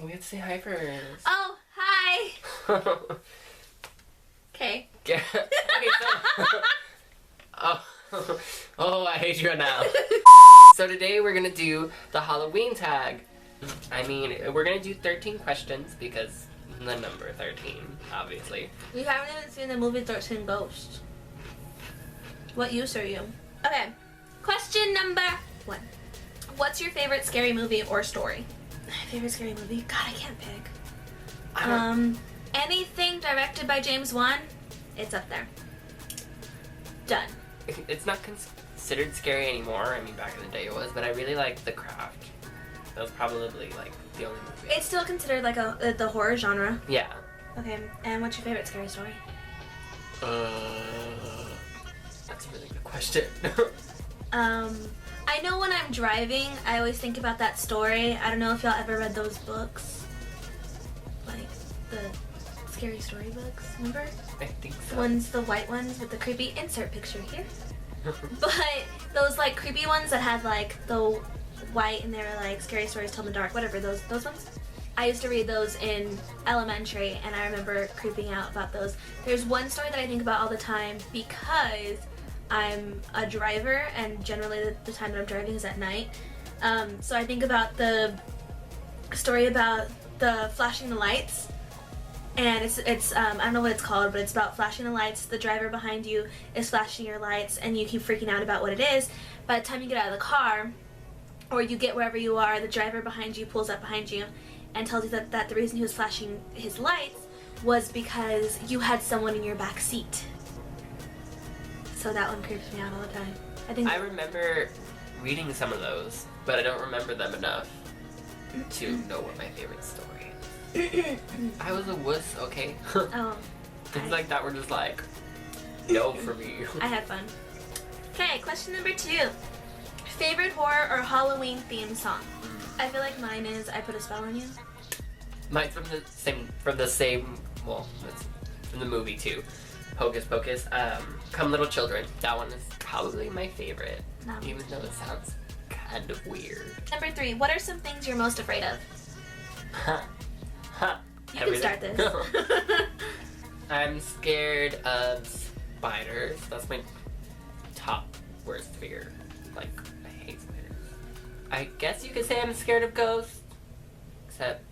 We have to say hi first. Oh, hi. Okay. Okay, so... I hate you right now. So today we're gonna do the Halloween tag. I mean, we're gonna do 13 questions because the number 13, obviously. We haven't even seen the movie 13 Ghosts. What use are you? Okay. Question number 1. What's your favorite scary movie or story? My favorite scary movie? God, I can't pick. Anything directed by James Wan, it's up there. Done. It's not considered scary anymore. I mean, back in the day it was, but I really liked The Craft. That was probably like the only movie. It's still considered like the horror genre. Yeah. Okay, and what's your favorite scary story? That's a really good question. I know when I'm driving, I always think about that story. I don't know if y'all ever read those books. Like, the scary story books, remember? I think so. The ones, the white ones with the creepy, insert picture here. But those, like, creepy ones that had, like, the white and they were, like, scary stories told in the dark, whatever, those ones. I used to read those in elementary, and I remember creeping out about those. There's one story that I think about all the time because I'm a driver, and generally the time that I'm driving is at night. So I think about the story about the flashing the lights, and it's I don't know what it's called, but it's about flashing the lights. The driver behind you is flashing your lights, and you keep freaking out about what it is. By the time you get out of the car, or you get wherever you are, the driver behind you pulls up behind you and tells you that the reason he was flashing his lights was because you had someone in your back seat. So that one creeps me out all the time. I remember reading some of those, but I don't remember them enough to know what my favorite story is. I was a wuss, okay? Oh. Things like that were just like, no for me. I had fun. Okay, question number 2. Favorite horror or Halloween theme song? I feel like mine is I Put a Spell on You. Mine's from the same, well, it's from the movie too. Hocus Pocus. Come Little Children. That one is probably my favorite. No. Even though it sounds kind of weird. Number 3. What are some things you're most afraid of? You can start this. I'm scared of spiders. That's my top worst fear. Like, I hate spiders. I guess you could say I'm scared of ghosts. Except,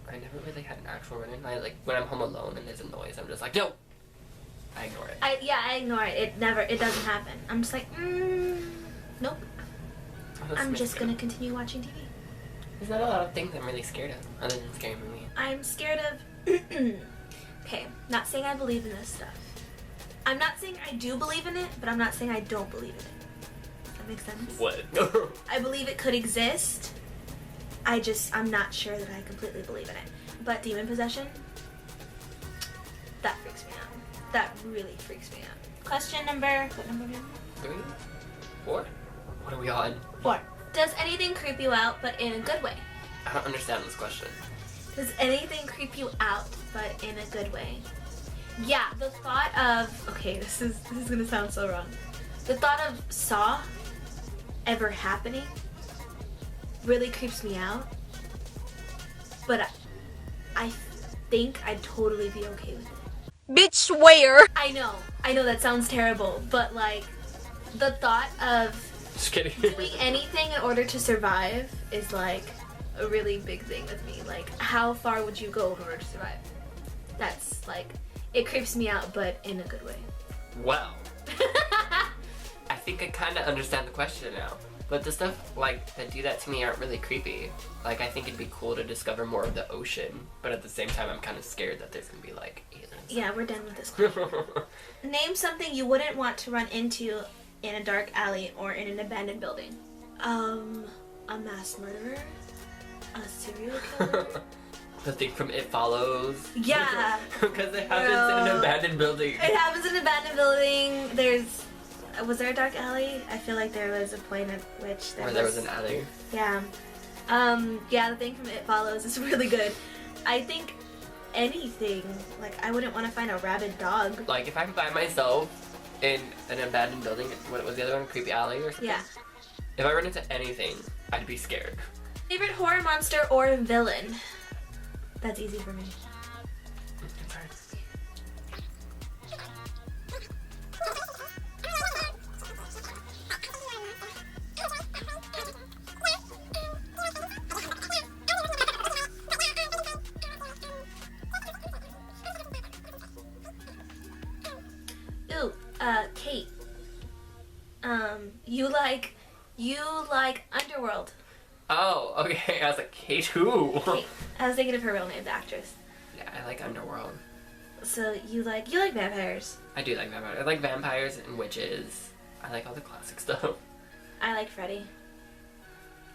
I never really had an actual run-in. When I'm home alone and there's a noise, I'm just like, no! I ignore it. I ignore it. It doesn't happen. I'm just like, nope. I'm just gonna continue watching TV. There's not a lot of things I'm really scared of, other than scary movies. I'm scared of... Okay, not saying I believe in this stuff. I'm not saying I do believe in it, but I'm not saying I don't believe in it. Does that make sense? What? I believe it could exist. I'm not sure that I completely believe in it. But demon possession, that freaks me out. That really freaks me out. Question number, what number are we on? 3? 4? What are we on? 4. Does anything creep you out, but in a good way? I don't understand this question. Does anything creep you out, but in a good way? Yeah, the thought of, okay, this is gonna sound so wrong. The thought of Saw ever happening really creeps me out. But I think I'd totally be okay with it. Bitch, swear! I know that sounds terrible, but like, the thought of Just kidding. doing anything in order to survive is like a really big thing with me. Like, how far would you go in order to survive? That's like, it creeps me out, but in a good way. Well, I think I kind of understand the question now. But the stuff like that do that to me aren't really creepy. Like, I think it'd be cool to discover more of the ocean, but at the same time, I'm kind of scared that there's gonna be like aliens. Yeah, we're done with this question. Name something you wouldn't want to run into in a dark alley or in an abandoned building. A mass murderer? A serial killer? The thing from It Follows. Yeah. Because it happens in an abandoned building. It happens in an abandoned building. Was there a dark alley? I feel like there was a point at which there was an alley. Yeah. Yeah, the thing from It Follows is really good. I think anything, like, I wouldn't want to find a rabid dog. Like, if I'm by myself in an abandoned building, what was the other one? Creepy alley or something? Yeah. If I run into anything, I'd be scared. Favorite horror monster or villain? That's easy for me. It's hard. Ooh, Kate. You like Underworld. Oh, okay. I was like, Kate who? Kate. I was thinking of her real name, the actress. Yeah, I like Underworld. So you like vampires. I do like vampires. I like vampires and witches. I like all the classic stuff. I like Freddy.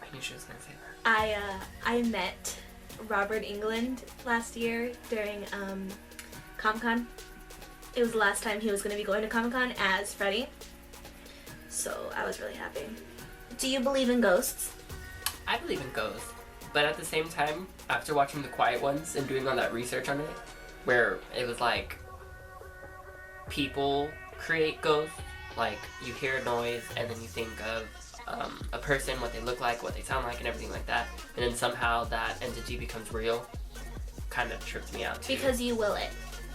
I knew she was gonna say that. I met Robert Englund last year during Comic-Con. It was the last time he was going to be going to Comic-Con as Freddy. So I was really happy. Do you believe in ghosts? I believe in ghosts, but at the same time, after watching The Quiet Ones and doing all that research on it, where it was like people create ghosts, like you hear a noise and then you think of a person, what they look like, what they sound like, and everything like that, and then somehow that entity becomes real, kind of tripped me out too. Because you will it.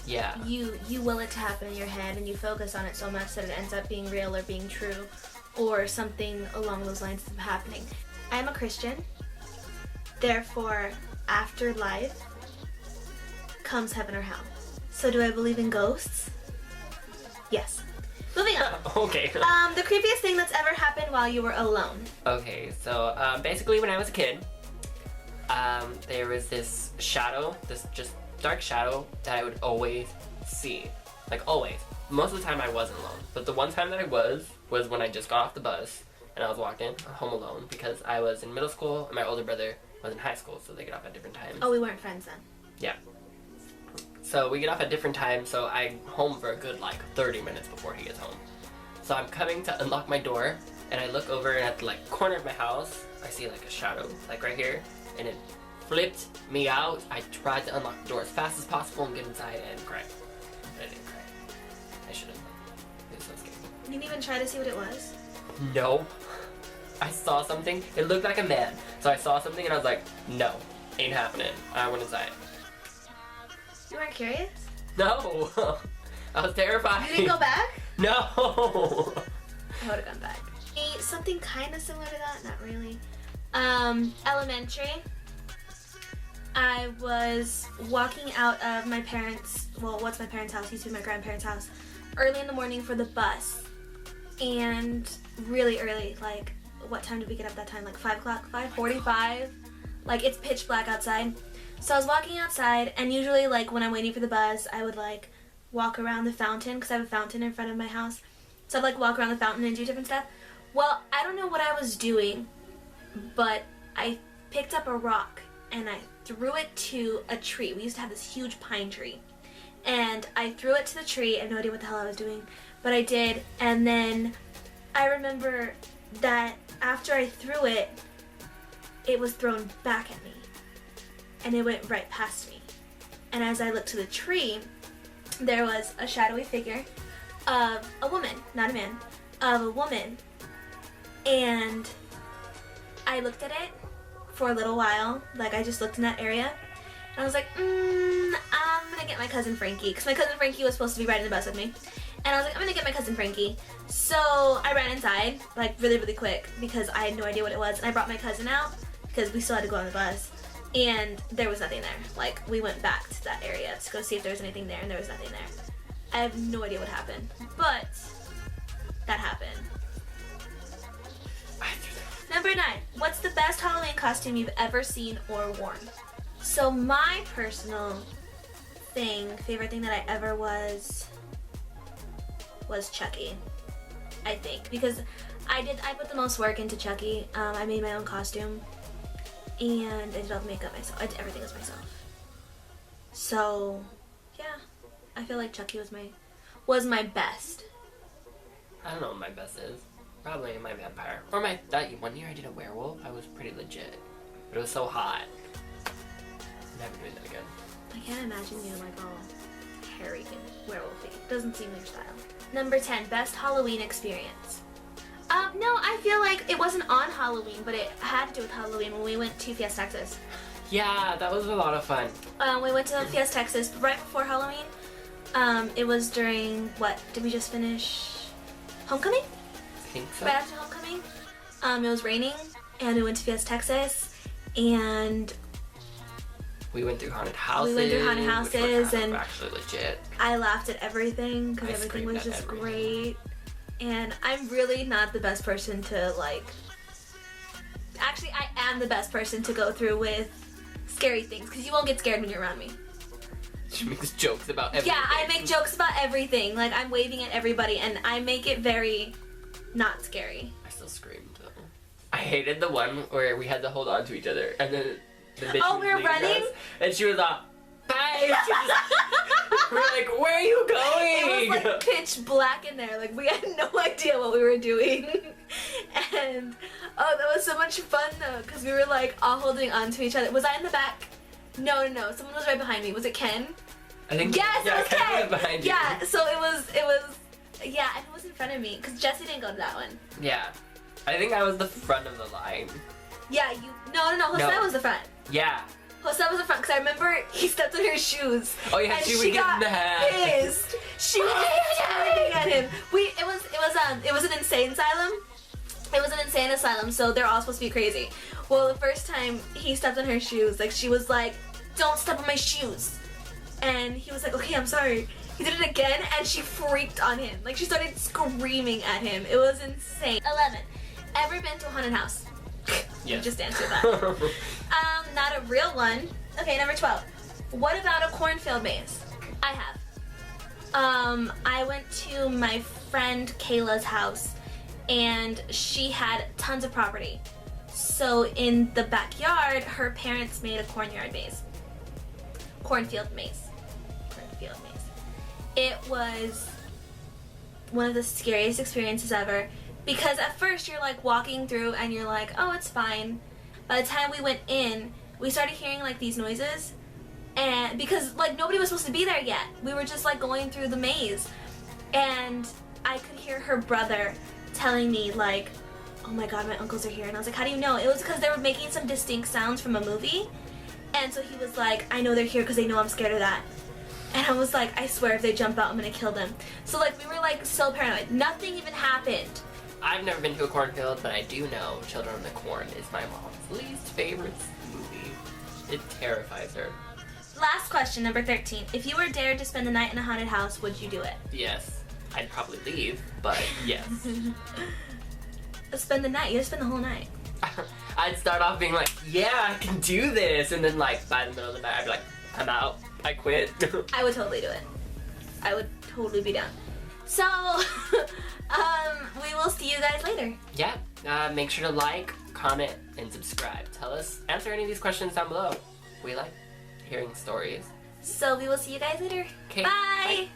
Yeah. You will it to happen in your head, and you focus on it so much that it ends up being real or being true, or something along those lines of happening. I am a Christian, therefore, after life comes heaven or hell. So do I believe in ghosts? Yes. Moving on. Okay. The creepiest thing that's ever happened while you were alone. Okay, so basically when I was a kid, there was this shadow, this just dark shadow that I would always see. Like always. Most of the time I wasn't alone. But the one time that I was when I just got off the bus and I was walking home alone because I was in middle school and my older brother was in high school, so they get off at different times. Oh, we weren't friends then. Yeah. So we get off at different times, so I'm home for a good 30 minutes before he gets home. So I'm coming to unlock my door, and I look over and at the corner of my house, I see a shadow, right here, and it flipped me out. I tried to unlock the door as fast as possible and get inside and cry. But I didn't cry. I should have. It was so scary. You didn't even try to see what it was? No. I saw something. It looked like a man. So I saw something and I was like, no, ain't happening. I went inside. You weren't curious? No. I was terrified. You didn't go back? No. I would have gone back. Something kind of similar to that, not really. Elementary. I was walking out of my parents' what's my parents' house? Used to be my grandparents' house. Early in the morning for the bus. And really early, what time did we get up that time? 5 o'clock? 5:45? It's pitch black outside. So I was walking outside, and usually, when I'm waiting for the bus, I would, walk around the fountain, because I have a fountain in front of my house. So I'd, walk around the fountain and do different stuff. Well, I don't know what I was doing, but I picked up a rock, and I threw it to a tree. We used to have this huge pine tree. And I threw it to the tree. I have no idea what the hell I was doing, but I did. And then I remember that after I threw it, it was thrown back at me. And it went right past me. And as I looked to the tree, there was a shadowy figure of a woman, not a man, of a woman. And I looked at it for a little while, I just looked in that area. And I was like, I'm gonna get my cousin Frankie, because my cousin Frankie was supposed to be riding the bus with me. And I was like, I'm gonna get my cousin Frankie. So I ran inside, really, really quick, because I had no idea what it was. And I brought my cousin out, because we still had to go on the bus. And there was nothing there. We went back to that area to go see if there was anything there, and there was nothing there. I have no idea what happened, but that happened. Number 9, what's the best Halloween costume you've ever seen or worn? So my personal favorite thing that I ever was Chucky, I think, because I put the most work into Chucky. I made my own costume, and I did all the makeup myself. I did everything myself. So, yeah, I feel like Chucky was my best. I don't know what my best is. Probably my vampire. Or that one year I did a werewolf, I was pretty legit. But it was so hot. Never doing that again. I can't imagine you all hairy and werewolfy. Doesn't seem your style. Number 10, best Halloween experience. No, I feel like it wasn't on Halloween, but it had to do with Halloween when we went to Fiesta, Texas. Yeah, that was a lot of fun. We went to Fiesta Texas right before Halloween. It was during, what, did we just finish? Homecoming? I think so. Right after Homecoming. It was raining, and we went to Fiesta Texas, and we went through haunted houses. which were kind of actually legit. I laughed at everything because I everything screamed was at just everything. great. And I'm really not the best person to like. Actually, I am the best person to go through with scary things because you won't get scared when you're around me. She makes jokes about everything. Yeah, I make jokes about everything. Like I'm waving at everybody, and I make it very not scary. I still screamed though. I hated the one where we had to hold on to each other, and then the bitch Oh, was we were leading running? us, and she was like, "Bye." She was, we're like, "Where are you going?" It was like pitch black in there. Like we had no idea what we were doing. And oh, that was so much fun though, because we were like all holding on to each other. Was I in the back? No. Someone was right behind me. Was it Ken? I think. Yes, yeah, it was Ken. was behind you. Yeah, so it was. Yeah, and it was in front of me because Jesse didn't go to that one. Yeah. I think I was the front of the line. Yeah, you. No. Jose No. was the front. Yeah. Jose was the front because I remember he stepped on her shoes. Oh yeah, and she would get got mad. pissed. She was shouting at him. It was an insane asylum. It was an insane asylum, so they're all supposed to be crazy. Well, the first time he stepped on her shoes, like she was like, "Don't step on my shoes," and he was like, "Okay, I'm sorry." He did it again, and she freaked on him. Like she started screaming at him. It was insane. 11. Ever been to a haunted house? You Yes. just answered that. Not a real one. Okay, number 12. What about a cornfield maze? I have. I went to my friend Kayla's house, and she had tons of property. So in the backyard, her parents made a cornfield maze. Cornfield maze. It was one of the scariest experiences ever, because at first you're like walking through and you're like, oh, it's fine. By the time we went in, we started hearing like these noises, and because like nobody was supposed to be there yet, we were just like going through the maze, and I could hear her brother telling me like, oh my god, my uncles are here. And I was like, how do you know? It was because they were making some distinct sounds from a movie, and so he was like, I know they're here because they know I'm scared of that. And I was like, I swear if they jump out, I'm gonna kill them. So like we were like so paranoid. Nothing even happened. I've never been to a cornfield, but I do know Children of the Corn is my mom's least favorite movie. It terrifies her. Last question, number 13. If you were dared to spend the night in a haunted house, would you do it? Yes. I'd probably leave, but yes. Spend the night. You have to spend the whole night. I'd start off being like, yeah, I can do this, and then like by the middle of the night I'd be like, I'm out. I quit. I would totally do it. I would totally be down. So, we will see you guys later. Yeah. Make sure to like, comment, and subscribe. Answer any of these questions down below. We like hearing stories. So we will see you guys later. Okay, Bye. bye.